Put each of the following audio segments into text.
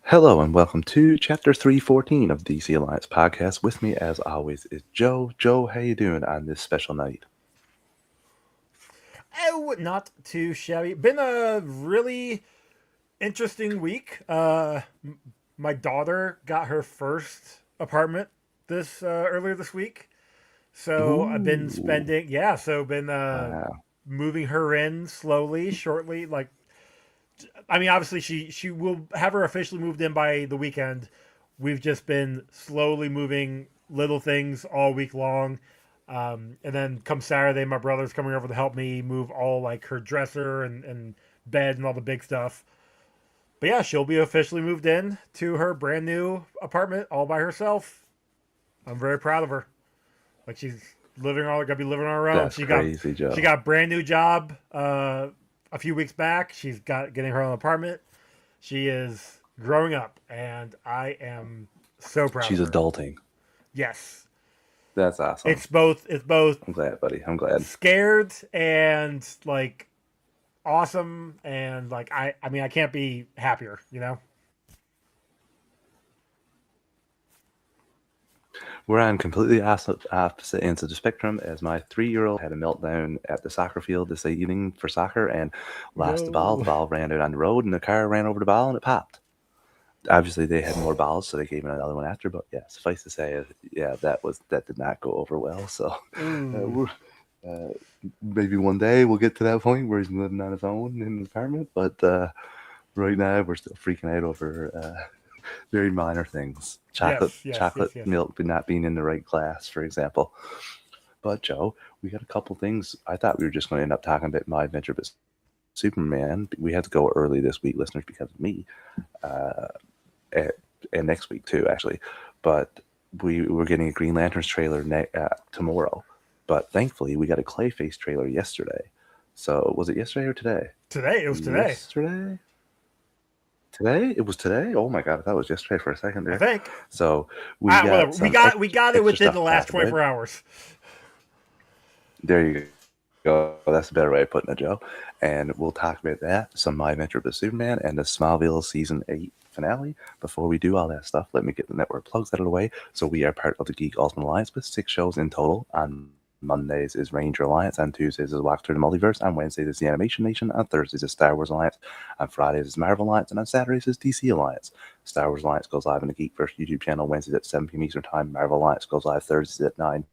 Hello and welcome to Chapter 314 of the DC Alliance podcast. With me, as always, is Joe. Joe, how you doing on this special night? Oh, not too shabby. Been a really interesting week. My daughter got her first apartment this earlier this week, so I've been Ooh, spending been wow. moving her in slowly, shortly. Like, I mean, obviously she will have her officially moved in by the weekend. We've just been slowly moving little things all week long. And then come Saturday, my brother's coming over to help me move all like her dresser and bed and all the big stuff. But yeah, she'll be officially moved in to her brand new apartment all by herself. I'm very proud of her. Like she's gonna be living on her own. That's She got crazy, she Joe. got a brand new job a few weeks back. She's got getting her own apartment. She is growing up, and I am so proud She's of her. adulting. Yes, That's awesome. it's both I'm glad, buddy. I'm glad. scared and like awesome, and like I mean I can't be happier. We're on completely opposite ends of the spectrum as my 3-year-old had a meltdown at the soccer field this evening for soccer and lost the ball. The No. ball ran out on the road and the car ran over the ball and it popped. Obviously they had more balls, so they gave him another one after. But yeah, suffice to say, yeah, that did not go over well. So Ooh. we're maybe one day we'll get to that point where he's living on his own in an apartment. But right now we're still freaking out over very minor things. Chocolate Yes. Yes. chocolate Yes. Yes. milk not being in the right glass, for example. But Joe, we got a couple things. I thought we were just going to end up talking about my adventure with Superman. We had to go early this week, listeners, because of me. Uh, and, and next week too, actually. But we were getting a Green Lanterns trailer tomorrow. But thankfully, we got a Clayface trailer yesterday. So was it yesterday or today? Today it was today. Yesterday. Today? It was today? Oh my god, that was yesterday for a second I there. think. So we got Whatever. We some got it extra within stuff the to last talk about. 24 hours. There you go. That's a better way of putting it, Joe. And we'll talk about that, some My Adventure with Superman, and the Smallville Season 8 finale. Before we do all that stuff, let me get the network plugs out of the way. So we are part of the Geek Ultimate Alliance with 6 shows in total. On Mondays is Ranger Alliance, on Tuesdays is Walk Through the Multiverse, on Wednesdays is the Animation Nation, on Thursdays is Star Wars Alliance, on Fridays is Marvel Alliance, and on Saturdays is DC Alliance. Star Wars Alliance goes live on the GeekVerse YouTube channel Wednesdays at 7 p.m. Eastern Time. Marvel Alliance goes live Thursdays at 9:10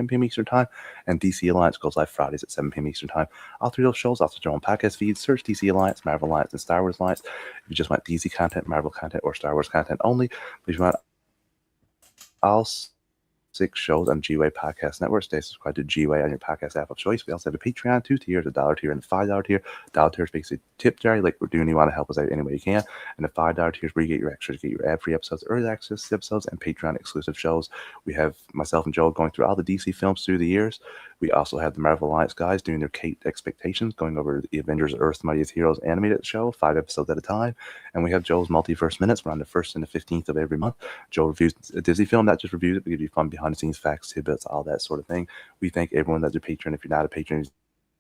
p.m. Eastern Time, and DC Alliance goes live Fridays at 7 p.m. Eastern Time. All 3 of those shows also their own podcast feeds. Search DC Alliance, Marvel Alliance, and Star Wars Alliance if you just want DC content, Marvel content, or Star Wars content only. But if you want all 6 shows on G-Way Podcast Network, stay subscribed to G-Way on your podcast app of choice. We also have a Patreon, 2 tiers, a $1 tier and a $5 tier. $1 tier is basically tip jar, like we're doing. You want to help us out any way you can. And the $5 tier is where you get your extras, you get your ad-free episodes, early access episodes, and Patreon exclusive shows. We have myself and Joel going through all the DC films through the years. We also have the Marvel Alliance guys doing their Kate Expectations, going over the Avengers Earth's Mightiest Heroes animated show, 5 episodes at a time. And we have Joel's Multiverse Minutes. We're on the 1st and the 15th of every month. Joel reviews a Disney film, not just reviews it, but give you fun behind the scenes facts, tidbits, all that sort of thing. We thank everyone that's a patron. If you're not a patron,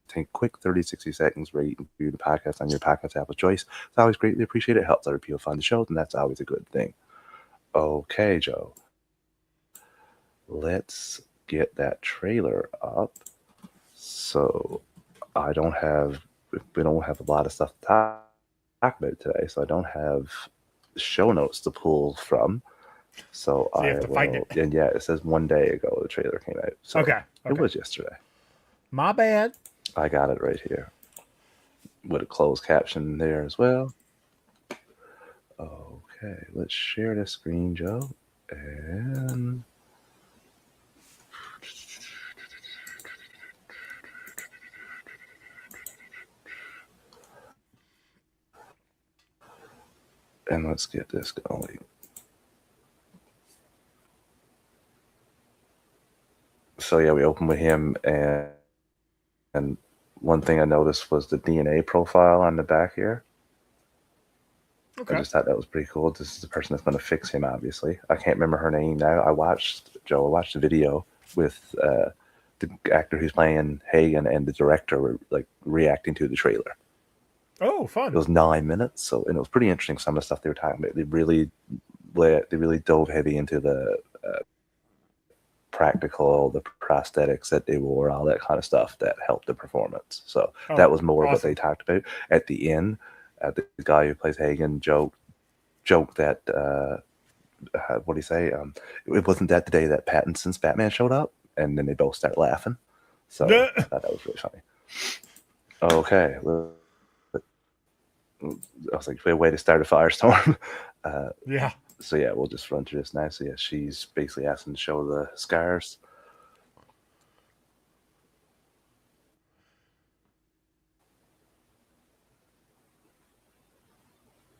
take a quick 30, 60 seconds, rate and review the podcast on your podcast app of choice. It's always greatly appreciated. It helps other people find the shows, and that's always a good thing. Okay, Joe. Let's get that trailer up. So we don't have a lot of stuff to talk about today, so I don't have show notes to pull from. So So you I have to find will, it. and yeah, it says one day ago the trailer came out. So Okay. it Okay. was yesterday. My bad. I got it right here with a closed caption there as well. Okay, let's share the screen, Joe. And let's get this going. So yeah, we opened with him, and one thing I noticed was the DNA profile on the back here. I Okay. just thought that was pretty cool. This is the person that's going to fix him, obviously. I can't remember her name now. I watched the video with the actor who's playing Hagen and the director were like reacting to the trailer. Oh, It fun. was 9 minutes, so and it was pretty interesting. Some of the stuff they were talking about, they really dove heavy into the practical, the prosthetics that they wore, all that kind of stuff that helped the performance. So Oh, that was more what they awesome. talked about at the end. The guy who plays Hagen joked that what do you say? It wasn't that the day that Pattinson's Batman showed up, and then they both start laughing. So I thought that was really funny. Okay, well, I was like, way to start a firestorm. Uh, Yeah. so yeah, we'll just run through this now. So yeah, she's basically asking to show the scars.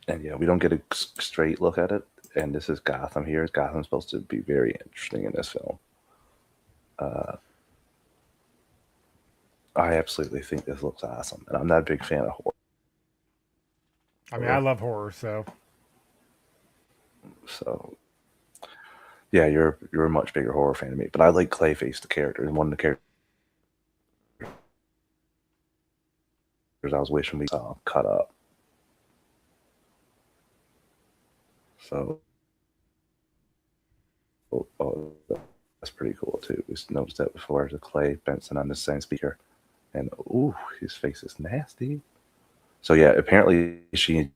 And yeah, we don't get a straight look at it. And this is Gotham here. Gotham's supposed to be very interesting in this film. Uh, I absolutely think this looks awesome, and I'm not a big fan of I mean, I horror. love horror, so So yeah, you're a much bigger horror fan than me. But I like Clayface the character, and one of the characters I was wishing we saw cut up. So that's pretty cool too. We noticed that before. The Clay Benson on the same speaker, and ooh, his face is nasty. So yeah, apparently she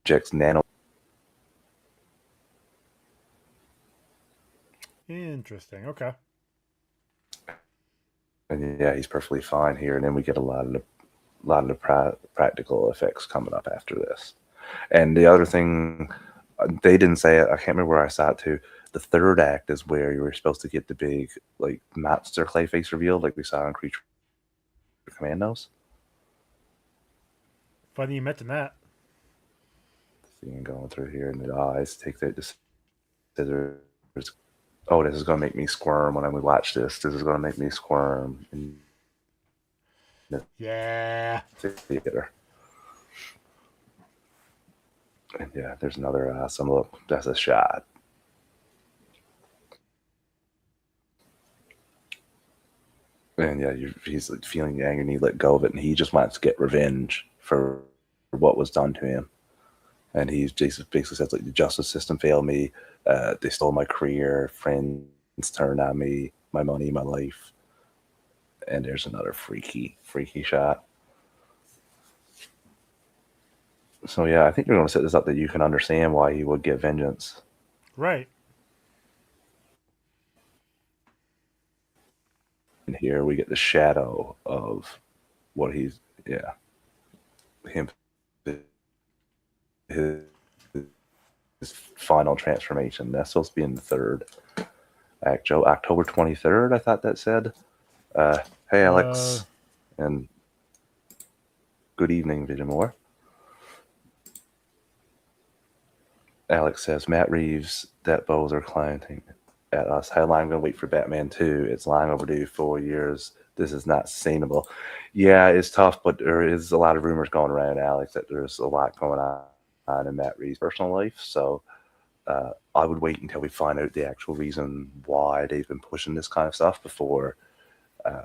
injects nano. interesting. Okay. And yeah, he's perfectly fine here. And then we get a lot of the practical effects coming up after this. And the other thing, they didn't say it. I can't remember where I saw it too. The third act is where you were supposed to get the big like monster Clayface reveal, like we saw in Creature Commandos. Funny you mentioned that. Seeing going through here, and the eyes take the scissors. Oh, this is gonna make me squirm when we watch this. This is gonna make me squirm in the Yeah. theater. And yeah, there's another awesome look. That's a shot. And yeah, he's like feeling the anger and he let go of it, and he just wants to get revenge for what was done to him. And he basically says like the justice system failed me. They stole my career. Friends turned on me. My money, my life. And there's another freaky shot. So yeah, I think you're going to set this up that you can understand why he would get vengeance. Right. And here we get the shadow of what he's yeah him his, his final transformation. That's supposed to be in the third act. Joe, October 23rd. I thought that said. Uh, hey Uh, Alex, and good evening, Vision More. Alex says Matt Reeves, that bows are climbing at us. How long am I going to wait for Batman 2? It's long overdue. 4 years. This is not sustainable. Yeah, it's tough, but there is a lot of rumors going around, Alex, that there's a lot going on in Matt Reeves' personal life. So I would wait until we find out the actual reason why they've been pushing this kind of stuff before. Uh,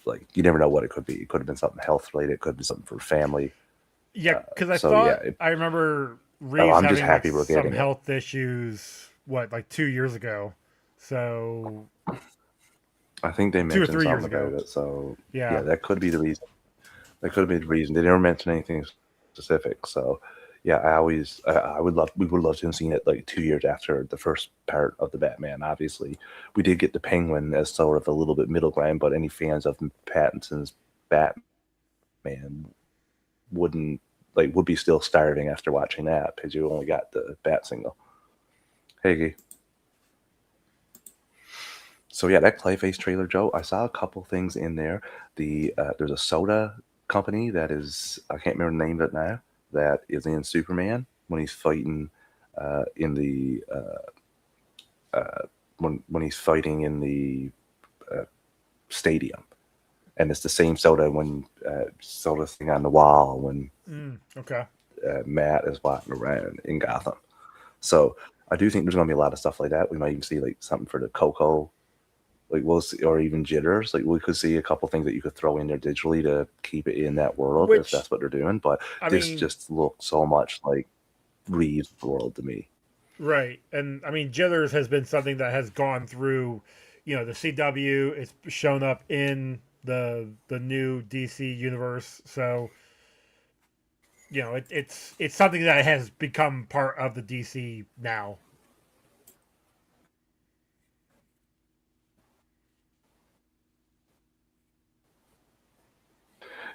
like, you never know what it could be. It could have been something health related. It could have been something for family. yeah, because I So yeah, thought I remember Reeves I'm just having like happy we're some getting it. health issues. What, like 2 years ago? So I think they 2 or 3 mentioned years something ago. about it. So Yeah. yeah, that could be the reason. That could be the reason. They never mention anything specific. So yeah, we would love to have seen it like 2 years after the first part of the Batman. Obviously, we did get the Penguin as sort of a little bit middle ground, but any fans of Pattinson's Batman wouldn't would be still starving after watching that because you only got the Bat single. Hey, so yeah, that Clayface trailer, Joe. I saw a couple things in there. There's a soda company that is I can't remember the name of it now. That is in Superman when he's fighting in the when he's fighting in the uh, stadium, and it's the same soda when soda thing on the wall when Okay. Matt is walking around in Gotham. So I do think there's going to be a lot of stuff like that. We might even see like something for the Cocoa Like we'll see, or even jitters. Like we could see a couple things that you could throw in there digitally to keep it in that world if Which that's what they're doing. But I this mean, just looks so much like Reeves' world to me. right, and I mean, jitters has been something that has gone through, the CW. It's shown up in the new DC universe, so it's something that has become part of the DC now.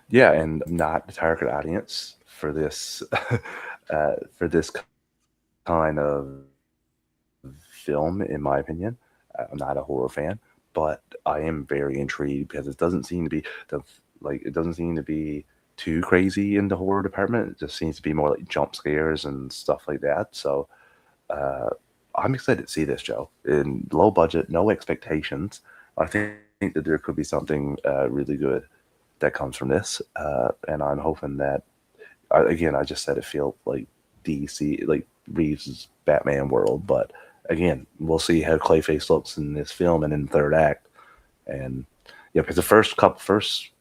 Yeah, and not the target audience for this kind of film, in my opinion. I'm not a horror fan, but I am very intrigued because it doesn't seem to be the it doesn't seem to be too crazy in the horror department. It just seems to be more like jump scares and stuff like that. So uh, I'm excited to see this, Joe. In low budget, no expectations. I think that there could be something really good that comes from this, and I'm hoping that again, I just said it feels like DC, like Reeves' Batman world, but again, we'll see how Clayface looks in this film and in the third act. And yeah, because the first,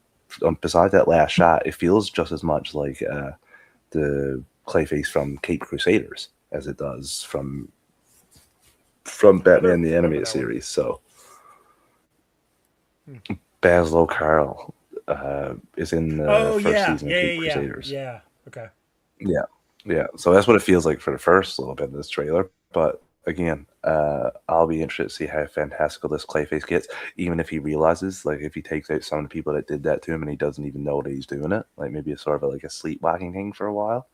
besides that last shot, it feels just as much like the Clayface from Cape Crusaders as it does from I don't Batman the remember Animated that one. Series. So Hmm. Baslo Carl is in the Oh first yeah, season of yeah, Cape yeah, yeah, Crusaders. yeah. Okay. Yeah, yeah. So that's what it feels like for the first little bit of this trailer. But again, I'll be interested to see how fantastical this Clayface gets. Even if he realizes, like, if he takes out some of the people that did that to him, and he doesn't even know that he's doing it, like maybe it's sort of like a sleepwalking thing for a while,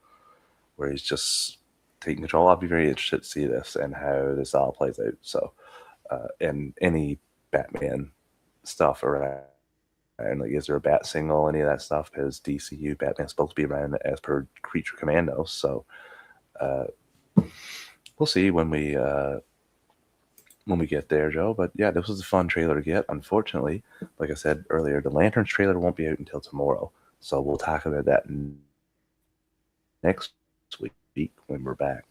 where he's just taking control. I'll be very interested to see this and how this all plays out. So, and any Batman stuff around. And like, is there a bat signal, any of that stuff? Because DCU Batman's supposed to be around as per Creature Commando, so uh, we'll see when we get there, Joe. But yeah, this was a fun trailer to get. Unfortunately, like I said earlier, the Lanterns trailer won't be out until tomorrow, so we'll talk about that next week when we're back.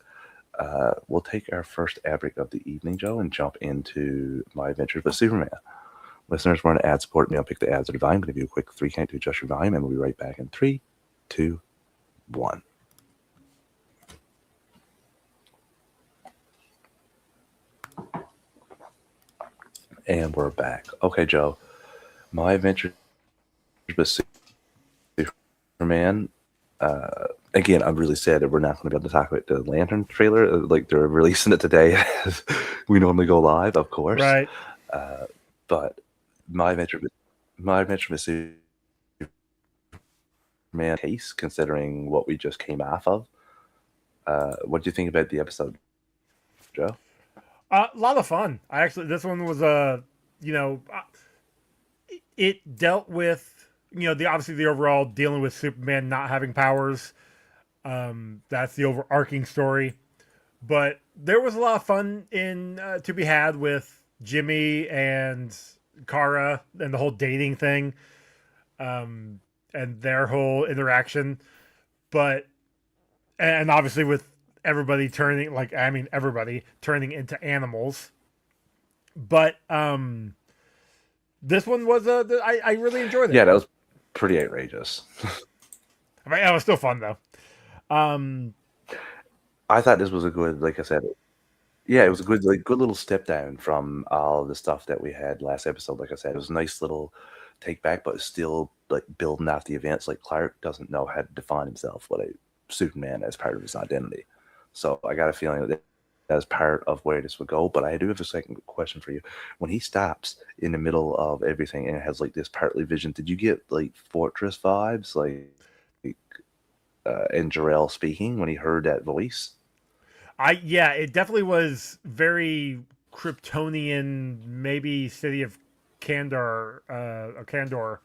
We'll take our first ad break of the evening, Joe, and jump into my adventures with Superman. Listeners, we're on ad support. I'll pick the ads at a volume. I'm going to do a quick 3 count to adjust your volume, and we'll be right back in 3, 2, 1. And we're back. Okay, Joe. My adventures with Superman. Again, I'm really sad that we're not going to be able to talk about the Lantern trailer. Like, they're releasing it today as we normally go live, of course. Right. Uh, but my adventure with Superman case, considering what we just came off of. What do you think about the episode, Joe? A lot of fun. I actually this one was you know it dealt with the obviously the overall dealing with Superman not having powers. That's the overarching story. But there was a lot of fun in to be had with Jimmy and Kara and the whole dating thing, um, and their whole interaction. But and obviously with everybody turning everybody turning into animals. But this one was I really enjoyed it. Yeah, that was pretty outrageous. I mean, it was still fun though. Um, I thought this was a good, like I said, yeah, it was a good, like, good little step down from all the stuff that we had last episode. Like I said, it was a nice little take back, but it's still like building off the events. Like, Clark doesn't know how to define himself without Superman as part of his identity. So I got a feeling that that's part of where this would go. But I do have a second question for you. When he stops in the middle of everything and it has like this partly vision, did you get like Fortress vibes, like and Jarrell speaking when he heard that voice? yeah, it definitely was very Kryptonian, maybe City of Kandor, or Kandor,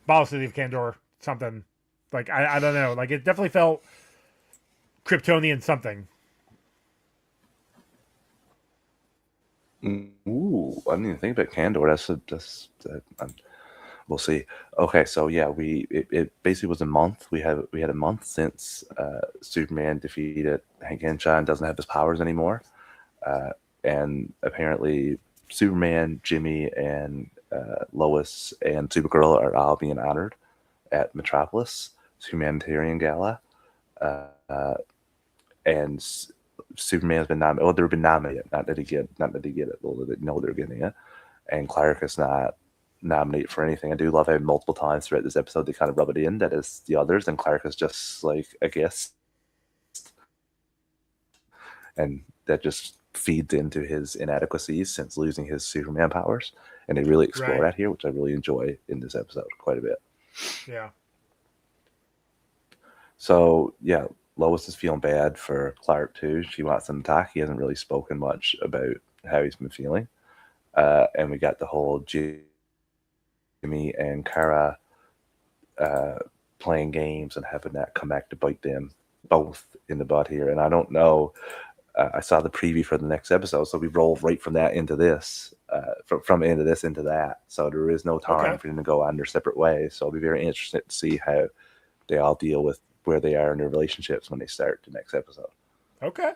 Bottle City of Kandor, something. Like I don't know. Like it definitely felt Kryptonian something. Ooh, I didn't even think about Candor. We'll see. Okay, so yeah, it basically was a month. We had a month since Superman defeated Hank Henshaw and doesn't have his powers anymore, uh, and apparently Superman, Jimmy, and Lois and Supergirl are all being honored at Metropolis Humanitarian Gala, uh, and Superman's been nominated. Well, they've been nominated, not that he get it. Well, they know they're getting it, and Clark is not nominated for anything. I do love how multiple times throughout this episode they kind of rub it in that it's the others, and Clark is just like a guest, and that just feeds into his inadequacies since losing his Superman powers, and they really explore Right. that here, which I really enjoy in this episode quite a bit. Yeah. So yeah, Lois is feeling bad for Clark too. She wants him to talk. He hasn't really spoken much about how he's been feeling. And we got the whole Jimmy and Kara uh, playing games and having that come back to bite them both in the butt here. And I don't know. I saw the preview for the next episode, so we rolled right from that into this, from into this into that. So there is no time for them to go on their separate ways. So I'll be very interested to see how they all deal with where they are in their relationships when they start the next episode. Okay.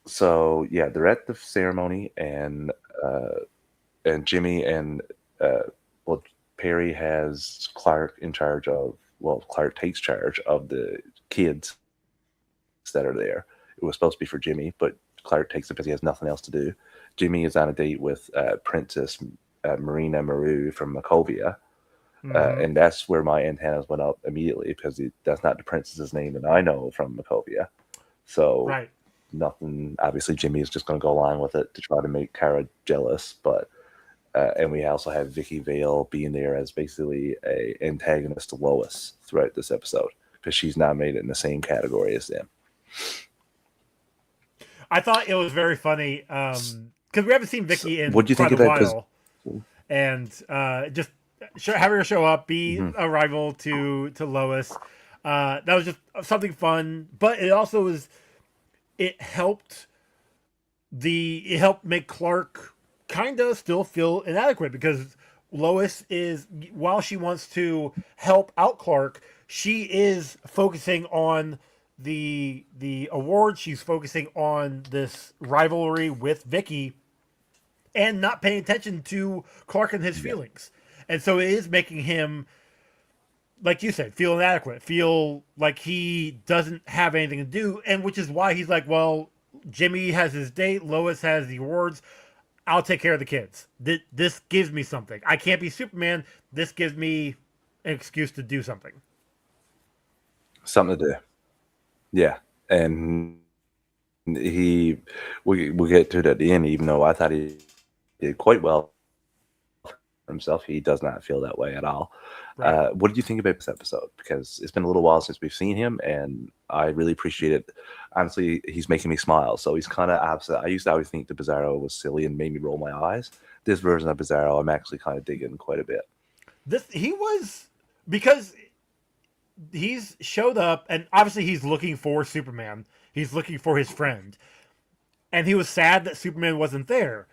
So yeah, they're at the ceremony, and Jimmy and well, Perry has Clark in charge of. Well, Clark takes charge of the kids that are there. It was supposed to be for Jimmy, but Clark takes it because he has nothing else to do. Jimmy is on a date with Princess Marina Maru from Makovia. And that's where my antennas went up immediately because that's not the princess's name that I know from Makovia. So right. Nothing. Obviously, Jimmy is just going to go along with it to try to make Kara jealous. But and we also have Vicky Vale being there as basically a antagonist to Lois throughout this episode because she's not made it in the same category as them. I thought it was very funny because we haven't seen Vicky in what do you quite think a about while, and just having her show up, be a rival to Lois. That was just something fun, but it also was. It helped make Clark kind of still feel inadequate because Lois is, while she wants to help out Clark, she is focusing on the award. She's focusing on this rivalry with Vicky and not paying attention to Clark and his feelings. And so it is making him, like you said, feel inadequate, feel like he doesn't have anything to do, and which is why he's like, well, Jimmy has his date, Lois has the awards, I'll take care of the kids. This gives me something. I can't be Superman. This gives me an excuse to do something. Something to do. Yeah. And we'll get to it at the end, even though I thought he did quite well for himself. He does not feel that way at all. Right. What did you think about this episode? Because it's been a little while since we've seen him, and I really appreciate it. Honestly, he's making me smile. So he's kind of opposite. I used to always think the Bizarro was silly and made me roll my eyes. This version of Bizarro, I'm actually kind of digging quite a bit. He was, because he's showed up, and obviously he's looking for Superman. He's looking for his friend. And he was sad that Superman wasn't there.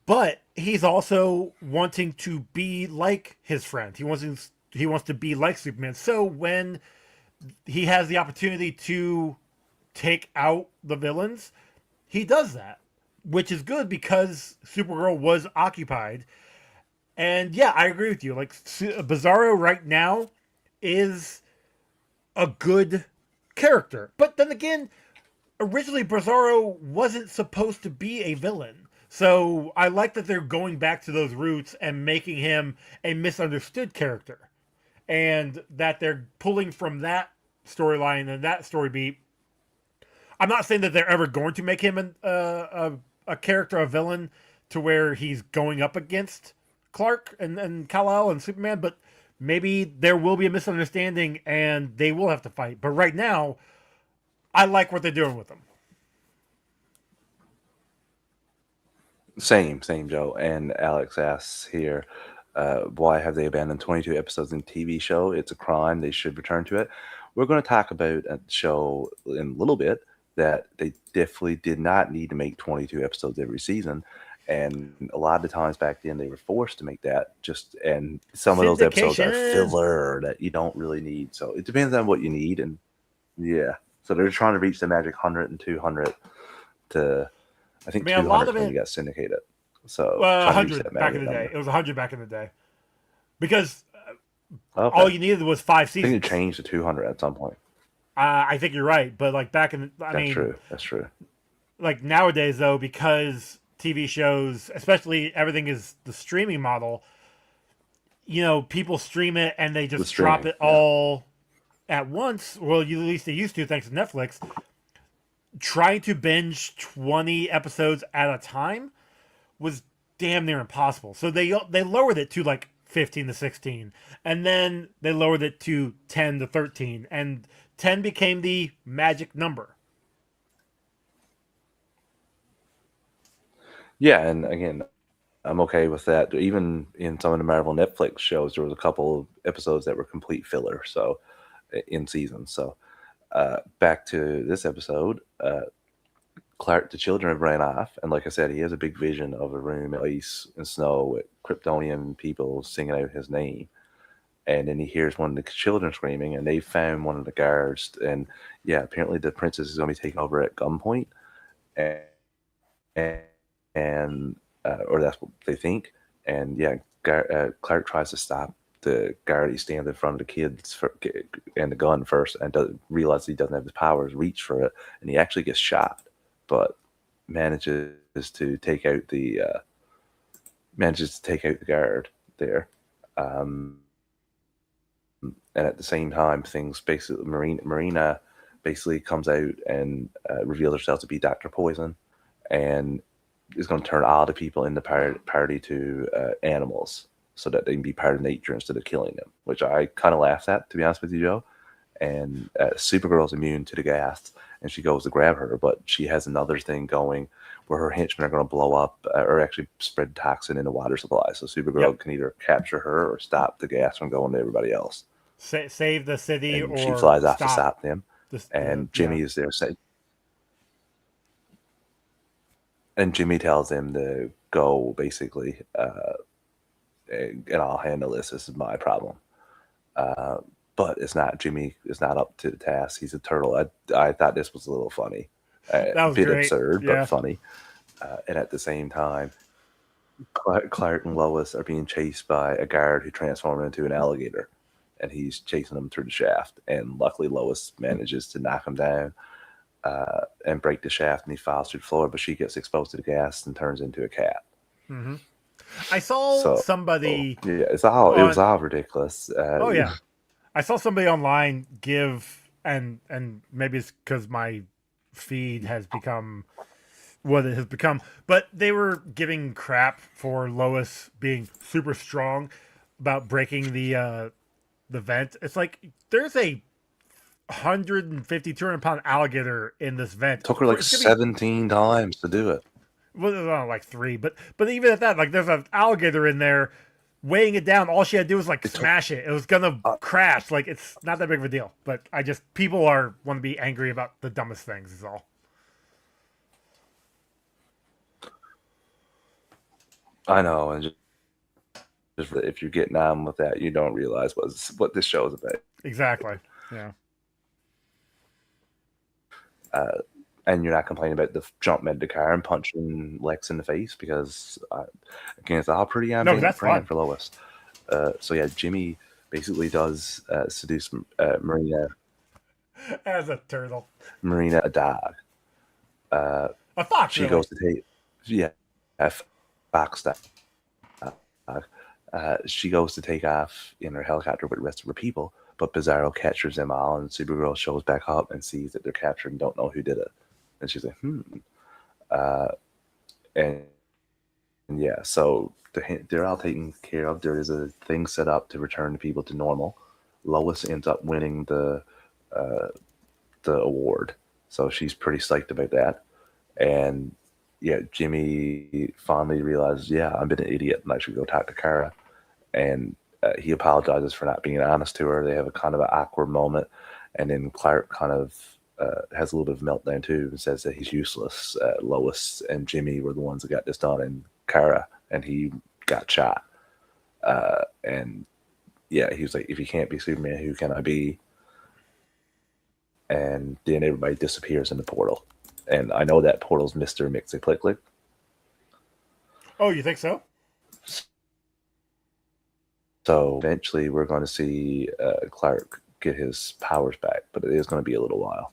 But he's also wanting to be like his friend. He wants to be like Superman. So when he has the opportunity to take out the villains, he does that, which is good because Supergirl was occupied. And yeah, I agree with you. Like, Bizarro right now is a good character. But then again, originally Bizarro wasn't supposed to be a villain. So I like that they're going back to those roots and making him a misunderstood character. And that they're pulling from that storyline and that story beat. I'm not saying that they're ever going to make him a character, a villain, to where he's going up against Clark and Kal-El and Superman, but maybe there will be a misunderstanding and they will have to fight. But right now, I like what they're doing with them. Same, Joe. And Alex asks here, why have they abandoned 22 episodes in TV show? It's a crime. They should return to it. We're going to talk about a show in a little bit that they definitely did not need to make 22 episodes every season. And a lot of the times back then they were forced to make that and some of those episodes are filler that you don't really need. So it depends on what you need. And yeah, so they're trying to reach the magic 100 and 200 to I I think mean, a lot 200 of when you it, got syndicated. So trying to reach that 100 back in Marriott the day. number. It was 100 back in the day because Okay. all you needed was 5 seasons. I think it changed to 200 at some point. I think you're right, but like back in, I That's mean, true. That's true. like nowadays though, because TV shows, especially everything is the streaming model, people stream it and they The just drop streaming. it Yeah. all at once. Well, at least they used to, thanks to Netflix. Trying to binge 20 episodes at a time was damn near impossible. So they lowered it to like 15 to 16, and then they lowered it to 10 to 13, and 10 became the magic number. Yeah. And again, I'm okay with that. Even in some of the Marvel Netflix shows, there was a couple of episodes that were complete filler. So in season. So back to this episode, Clark, the children have ran off, and like I said, he has a big vision of a room in ice and snow with Kryptonian people singing out his name. And then he hears one of the children screaming, and they found one of the guards. And yeah, apparently the princess is going to be taken over at gunpoint, and and or that's what they think. And yeah, Clark tries to stop the guard. He stands in front of the kids and the gun first, and realizes he doesn't have his powers, reach for it, and he actually gets shot, but manages to take out the guard there. Um, and at the same time, things basically Marina basically comes out and reveals herself to be Dr. Poison, and is going to turn all the people in the party to animals so that they can be part of nature instead of killing them, which I kind of laughed at, to be honest with you, Joe. And Supergirl's immune to the gas, and she goes to grab her, but she has another thing going where her henchmen are going to blow up or actually spread toxin in the water supply. So Supergirl Yep. can either capture her or stop the gas from going to everybody else. Save the city And she or flies off to stop stop them. the And yeah. Jimmy is there saying, and Jimmy tells him to go basically, and I'll handle this. This is my problem. Uh, but it's not Jimmy. Is not up to the task. He's a turtle. I thought this was a little funny, That a was bit great. absurd, but Yeah. funny. And at the same time, Clark and Lois are being chased by a guard who transformed into an alligator, and he's chasing them through the shaft. And luckily, Lois manages to knock him down and break the shaft, and he falls through the floor. But she gets exposed to the gas and turns into a cat. hmm I saw So somebody yeah, it was on. all ridiculous. Oh yeah, I saw somebody online give, and maybe it's because my feed has become what it has become, but they were giving crap for Lois being super strong about breaking the vent. It's like there's a 150 200 pound alligator in this vent. Took her like It's gonna be 17 times to do it. well, like three, but even at that, like there's an alligator in there weighing it down. All she had to do was like It took. smash it. It was gonna crash. Like it's not that big of a deal. But I just people are want to be angry about the dumbest things. Is all. I know, and just if you're getting on with that, you don't realize what this show is about. Exactly. Yeah. And you're not complaining about the jump mid the car and punching Lex in the face because, again, it's all pretty on No, that's brand fun. for Lois. So yeah, Jimmy basically does seduce As a turtle, Marina, a dog. a fox, She really. goes to take, yeah, a fox dog. She goes to take off in her helicopter with the rest of her people, but Bizarro captures them all, and Supergirl shows back up and sees that they're captured and don't know who did it. And she's like, Uh, and, and yeah, so they're all taken care of. There is a thing set up to return the people to normal. Lois ends up winning uh, the award, so she's pretty psyched about that. And yeah, Jimmy finally realizes, yeah, I've been an idiot, and I should go talk to Kara. And he apologizes for not being honest to her. They have a kind of an awkward moment, and then Clark kind of has a little bit of a meltdown too, and says that he's useless. Lois and Jimmy were the ones that got this done, and Kara, and he got shot. And yeah, he was like, if you can't be Superman, who can I be? And then everybody disappears in the portal. And I know that portal's Mr. Mixie-Click-Click. Oh, you think so? So eventually we're going to see Clark get his powers back, but it is going to be a little while.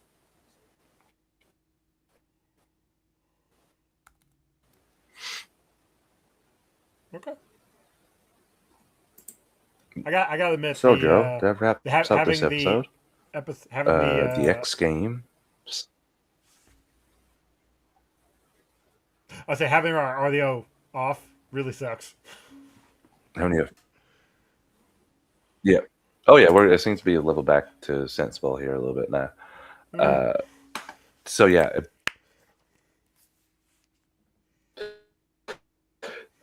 Okay. I gotta admit So Joe, that wraps up this having episode. having The X game. I say having our audio off really sucks. How many? Yeah. Oh yeah, it seems to be a little back to sensible here a little bit now. Mm-hmm. So yeah,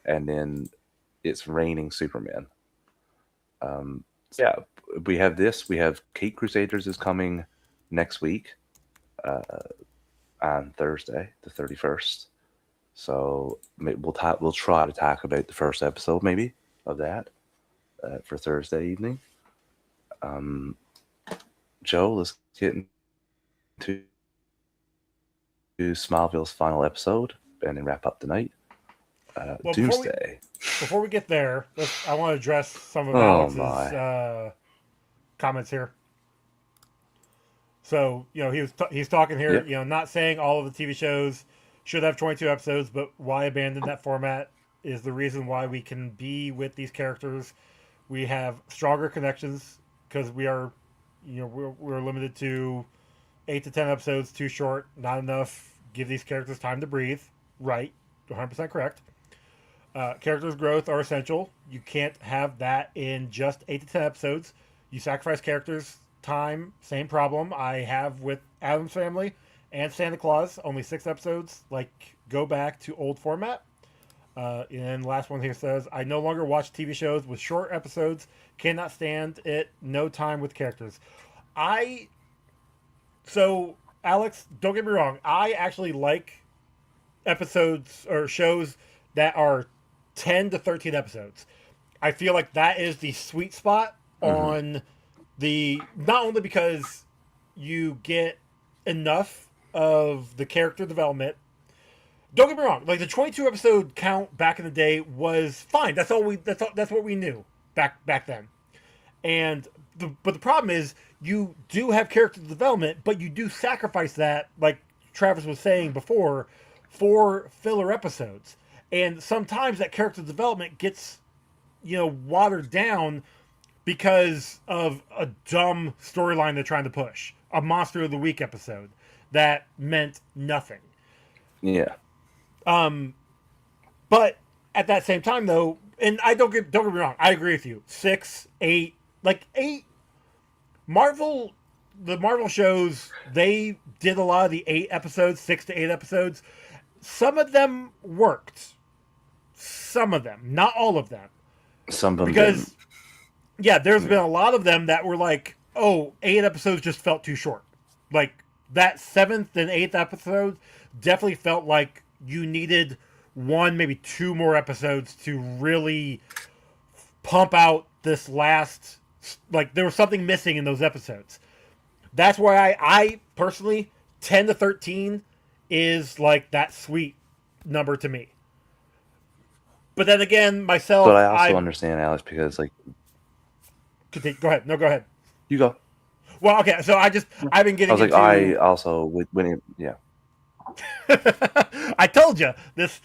and then it's raining Superman. Yeah, we have this. We have Cape Crusaders is coming next week on Thursday, the 31st. So we'll talk. We'll try to talk about the first episode maybe of that for Thursday evening. Joe, let's get into Smallville's final episode and then wrap up the night. Well, Doomsday. before we get there, I want to address some of Oh Alex's my. comments here. So he's talking here. Yep. Not saying all of the TV shows should have 22 episodes, but why abandon that format is the reason why we can be with these characters. We have stronger connections because we're limited to 8 to 10 episodes. Too short, not enough. Give these characters time to breathe. Right, 100% correct. Characters' growth are essential. You can't have that in just 8 to 10 episodes. You sacrifice characters' time. Same problem I have with Addams Family and Santa Claus. Only 6 episodes. Go back to old format. And last one here says, I no longer watch TV shows with short episodes. Cannot stand it. No time with characters. So, Alex, don't get me wrong. I actually like episodes or shows that are 10 to 13 episodes. I feel like that is the sweet spot on not only because you get enough of the character development. Don't get me wrong, like the 22 episode count back in the day was fine. That's what we knew back then. But the problem is you do have character development, but you do sacrifice that, like Travis was saying before, for filler episodes. And sometimes that character development gets, watered down because of a dumb storyline they're trying to push. A Monster of the Week episode that meant nothing. Yeah. But at that same time, though, and don't get me wrong, I agree with you. 6, 8, like 8. The Marvel shows, they did a lot of the 8 episodes, 6 to 8 episodes. Some of them worked. Some of them, not all of them. Some of them because didn't. yeah, there's been a lot of them that were like, oh, 8 episodes just felt too short. Like that 7th and 8th episode definitely felt like you needed 1, maybe 2 more episodes to really pump out this last. Like there was something missing in those episodes. That's why I personally 10 to 13 is like that sweet number to me. But then again, myself, But I also understand, Alex, because continue. Go ahead. No, go ahead. You go. Well, okay. So I've been getting. I was like, into... I also yeah. I told you this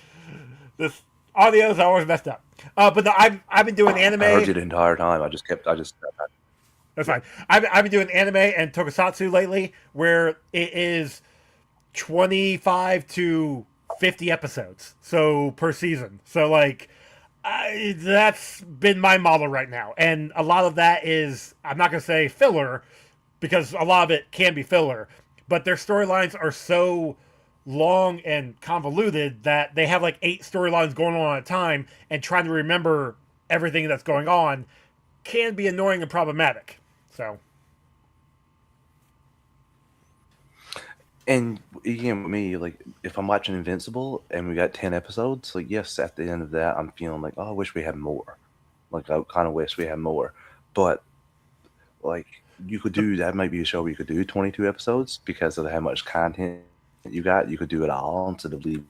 audio is always messed up. But no, I've been doing anime. I heard you the entire time. That's fine. I've been doing anime and tokusatsu lately, where it is 25 to 50 episodes, so per season. So that's been my model right now, and a lot of that is, I'm not gonna say filler, because a lot of it can be filler, but their storylines are so long and convoluted that they have like 8 storylines going on at a time, and trying to remember everything that's going on can be annoying and problematic. So, and again, with me, like if I'm watching Invincible and we got 10 episodes, like yes, at the end of that, I'm feeling like, oh, I wish we had more. Like I kind of wish we had more, but like you could do that might be a show where you could do 22 episodes because of how much content you got, you could do it all instead of leaving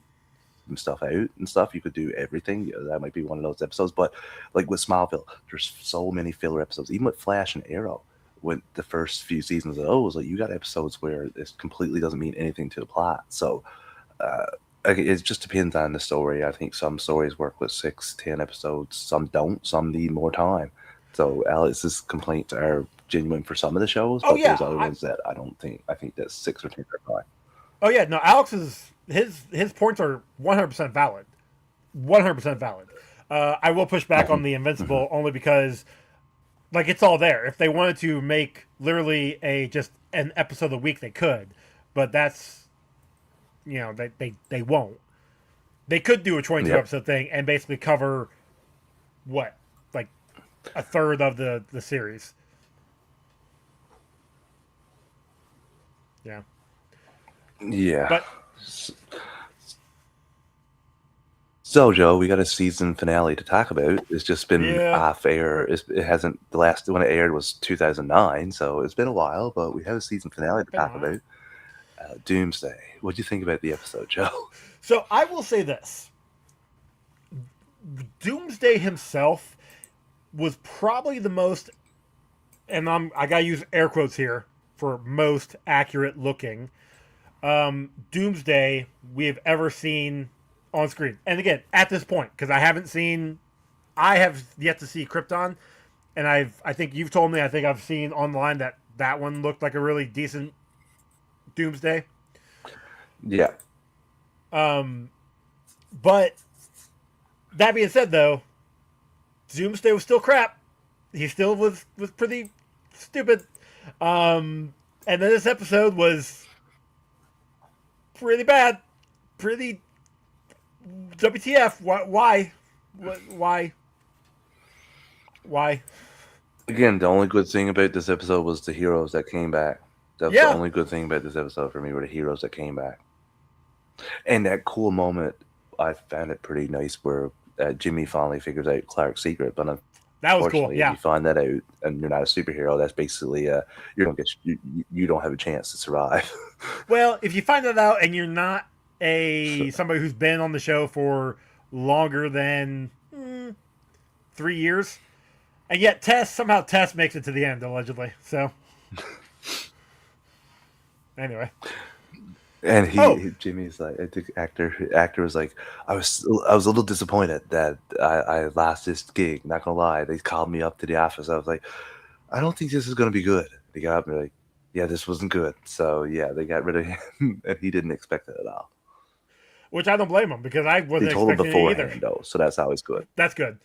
stuff out and stuff. You could do everything. Yeah, that might be one of those episodes. But like with Smallville, there's so many filler episodes. Even with Flash and Arrow, when the first few seasons of those, like you got episodes where this completely doesn't mean anything to the plot. So uh, it just depends on the story. I think some stories work with 6, 10 episodes, some don't, some need more time. So Alex's complaints are genuine for some of the shows, Oh but yeah, there's other ones that I don't think. I think that 6 or 10 are fine. oh yeah. No, Alex's his points are 100% valid. 100% valid. I will push back on Hmm. the Hmm. Invincible only because like it's all there. If they wanted to make literally a just an episode a week, they could, but that's they won't. They could do a 22 Yep. episode thing and basically cover what like a third of the series. Yeah, Yeah. but So, Joe, we got a season finale to talk about. It's just been yeah, off air. It hasn't, the last one it aired was 2009, so it's been a while, but we have a season finale to been a talk while. about. Doomsday. What do you think about the episode, Joe? So I will say this: Doomsday himself was probably the most, and I gotta use air quotes here for most accurate looking Doomsday we have ever seen on screen. And again, at this point, because I have yet to see Krypton, and I think you've told me, I think I've seen online that that one looked like a really decent Doomsday. Yeah. Um, but that being said, though, Doomsday was still crap. He still was pretty stupid. And then this episode was pretty bad, pretty WTF? Why? Why? Why? Again, the only good thing about this episode was the heroes that came back. That's the Yeah, only good thing about this episode for me were the heroes that came back. And that cool moment, I found it pretty nice where Jimmy finally figures out Clark's secret. But that was cool. unfortunately, if Yeah. you find that out and you're not a superhero, that's basically you don't have a chance to survive. Well, if you find that out and you're not So, somebody who's been on the show for longer than 3 years, and yet Tess makes it to the end allegedly. So anyway. and Oh, Jimmy's like, the actor was like, I was a little disappointed that I lost this gig. Not gonna lie, they called me up to the office. I was like, I don't think this is gonna be good. They got me like, yeah, this wasn't good. So yeah, they got rid of him, and he didn't expect it at all. which I don't blame him because I They wasn't told him expecting it either. beforehand though, so that's always good. That's good.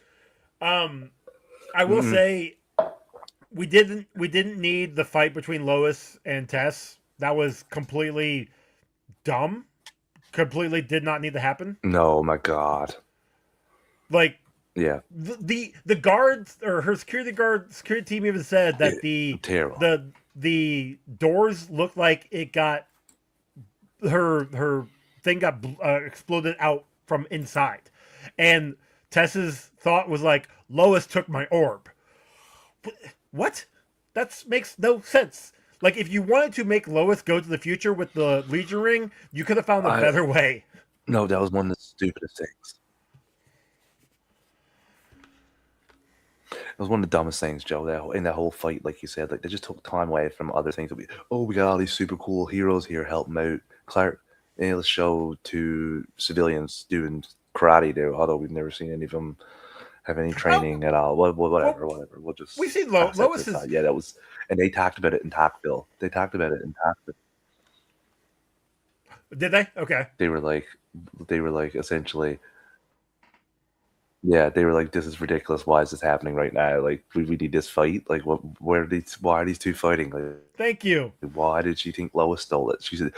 Um, I will Mm-mm. say we didn't need the fight between Lois and Tess. That was completely dumb. Completely did not need to happen. No, my God. Like Yeah, the guards or her security team even said that terrible. the doors looked like it got her thing got exploded out from inside, and Tess's thought was like Lois took my orb. What? That makes no sense. Like if you wanted to make Lois go to the future with the Legion ring, you could have found a I better way. No, that was one of the stupidest things. It was one of the dumbest things, Joe. In that whole fight, like you said, like they just took time away from other things. We got all these super cool heroes here helping out Clark. And it'll show two civilians doing karate there, although we've never seen any of them have any Oh, training at all. well, Whatever. We'll we've just seen toss that to the Lois is. side. Yeah, that was, and they talked about it in Talkville. They talked about it in Talkville. Did they? Okay. They were like, they were like essentially, yeah, they were like, this is ridiculous. Why is this happening right now? Like, we need this fight. Like, why are these two fighting? Like, Thank you. why did she think Lois stole it? She said,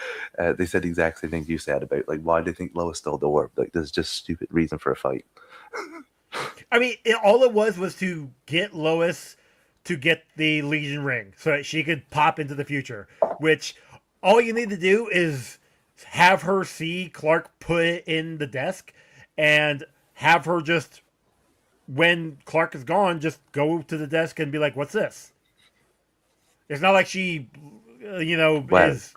they said the exact same thing you said about, like, why did they think Lois stole the orb? Like, there's just stupid reason for a fight. I mean, all it was to get Lois to get the Legion ring so that she could pop into the future. Which all you need to do is have her see Clark put it in the desk, and have her just when Clark is gone, just go to the desk and be like, "What's this?" It's not like she, Well, is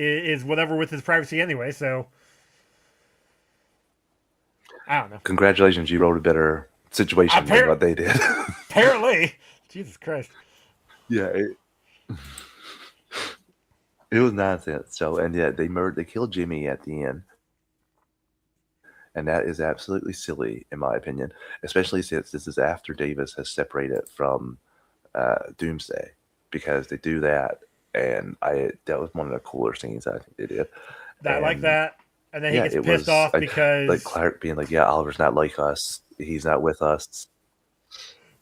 is whatever with his privacy anyway. So I don't know. Congratulations, you wrote a better situation than what they did. Apparently, Jesus Christ. Yeah, it was nonsense. So, and yeah, they killed Jimmy at the end, and that is absolutely silly in my opinion, especially since this is after Davis has separated from Doomsday, because they do that, and that was one of the cooler scenes I think they did. That like And that, and then he yeah, gets it pissed was off because like Clark being like, "Yeah, Oliver's not like us. He's not with us."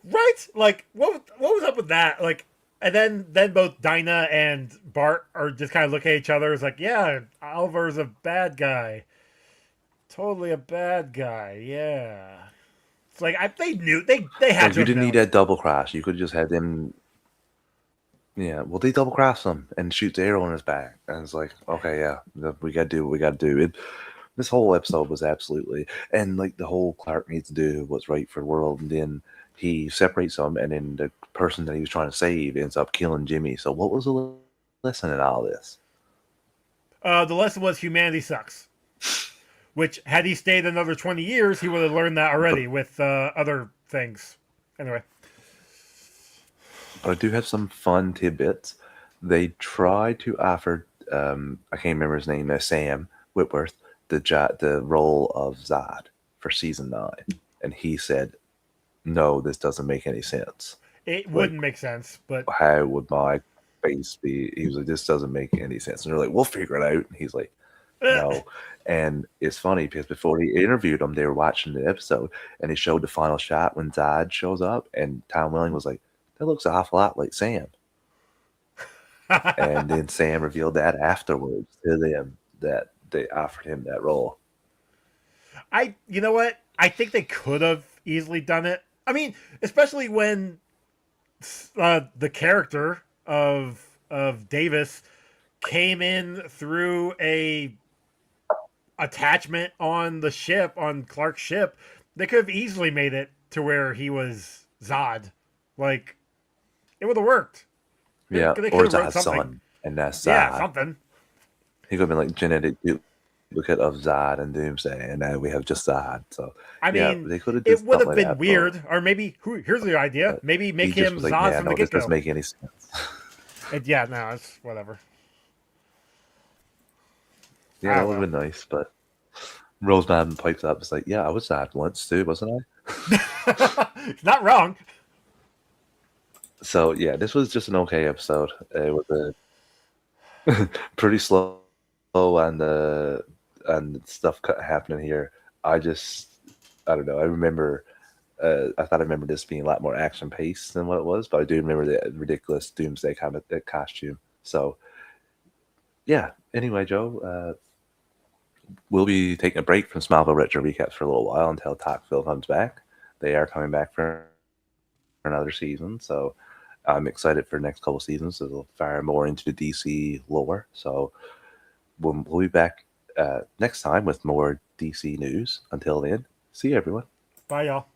right, like what was up with that? Like, and then both Dinah and Bart are just kind of looking at each other. It's like, yeah, Oliver's a bad guy, totally a bad guy. Yeah, it's like they knew they had Like, to you have didn't need known. that double cross. You could just have them. Yeah, well, they double cross him and shoot the arrow in his back, and it's like, okay, yeah, we got to do what we got to do. This whole episode was absolutely, and like the whole Clark needs to do what's right for the world, and then he separates them, and then the person that he was trying to save ends up killing Jimmy. So what was the lesson in all this? The lesson was humanity sucks. Which, had he stayed another 20 years, he would have learned that But already with other things. Anyway. I do have some fun tidbits. They tried to offer, I can't remember his name, Sam Whitworth, the role of Zod for season 9, and he said, "No, this doesn't make any sense. It Like, wouldn't make sense, but how would my face be?" He was like, "This doesn't make any sense." And they're like, "We'll figure it out." And he's like, "No." And it's funny because before he interviewed him, they were watching the episode, and he showed the final shot when Zod shows up, and Tom Welling was like, "That looks an awful lot like Sam." And then Sam revealed that afterwards to them that they offered him that role. you know what? I think they could have easily done it. I mean, especially when the character of Davis came in through a attachment on the ship, on Clark's ship. They could have easily made it to where he was Zod. Like, it would have worked. Yeah, They or could have wrote Zod's something. son, and that's Yeah, Zod. something. He could have been like genetic duplicate of Zod and Doomsday, and now we have just Zod. So I yeah, mean, they could have did it would something have like been that, but weird, or maybe here's the idea: maybe he make just him was like, Zod "Yeah, from the no, get this doesn't go. make any sense." Yeah, no, it's whatever. Yeah, I that don't would know. have been nice, but Roseman pipes up. It's like, "Yeah, I was Zod once too, wasn't I?" Not wrong. So yeah, this was just an okay episode. It was a pretty slow on the stuff happening here. I don't know. I thought I remember this being a lot more action paced than what it was, but I do remember the ridiculous Doomsday costume. So yeah. Anyway, Joe, we'll be taking a break from Smallville Retro Recaps for a little while until Talkville comes back. They are coming back for another season, so I'm excited for the next couple seasons. It'll fire more into the DC lore. So we'll be back next time with more DC news. Until then, see you, everyone. Bye, y'all.